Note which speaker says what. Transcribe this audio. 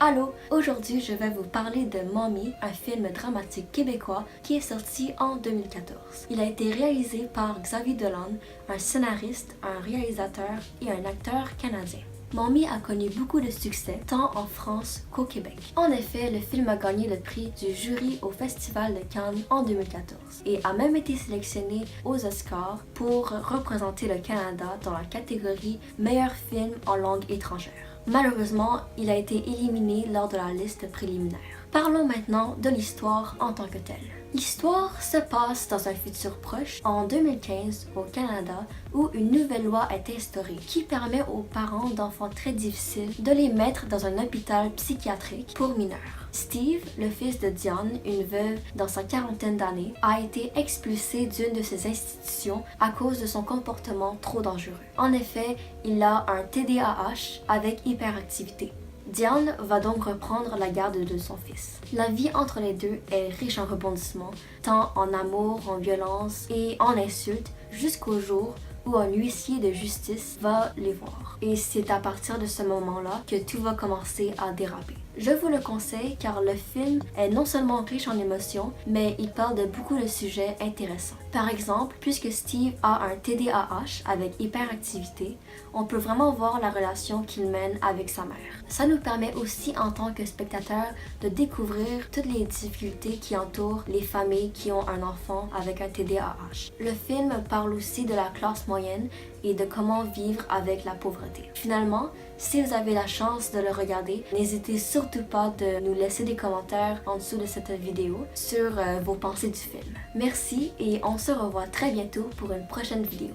Speaker 1: Allô, aujourd'hui je vais vous parler de Mommy, un film dramatique québécois qui est sorti en 2014. Il a été réalisé par Xavier Dolan, un scénariste, un réalisateur et un acteur canadien. Mommy a connu beaucoup de succès tant en France qu'au Québec. En effet, le film a gagné le prix du jury au Festival de Cannes en 2014 et a même été sélectionné aux Oscars pour représenter le Canada dans la catégorie Meilleur film en langue étrangère. Malheureusement, il a été éliminé lors de la liste préliminaire. Parlons maintenant de l'histoire en tant que telle. L'histoire se passe dans un futur proche, en 2015 au Canada, où une nouvelle loi est instaurée qui permet aux parents d'enfants très difficiles de les mettre dans un hôpital psychiatrique pour mineurs. Steve, le fils de Diane, une veuve dans sa quarantaine d'années, a été expulsé d'une de ces institutions à cause de son comportement trop dangereux. En effet, il a un TDAH avec hyperactivité. Diane va donc reprendre la garde de son fils. La vie entre les deux est riche en rebondissements, tant en amour, en violence et en insultes, jusqu'au jour où un huissier de justice va les voir. Et c'est à partir de ce moment-là que tout va commencer à déraper. Je vous le conseille car le film est non seulement riche en émotions, mais il parle de beaucoup de sujets intéressants. Par exemple, puisque Steve a un TDAH avec hyperactivité, on peut vraiment voir la relation qu'il mène avec sa mère. Ça nous permet aussi en tant que spectateur de découvrir toutes les difficultés qui entourent les familles qui ont un enfant avec un TDAH. Le film parle aussi de la classe moyenne et de comment vivre avec la pauvreté. Finalement, si vous avez la chance de le regarder, n'hésitez surtout pas de nous laisser des commentaires en dessous de cette vidéo sur vos pensées du film. Merci et on se revoit très bientôt pour une prochaine vidéo.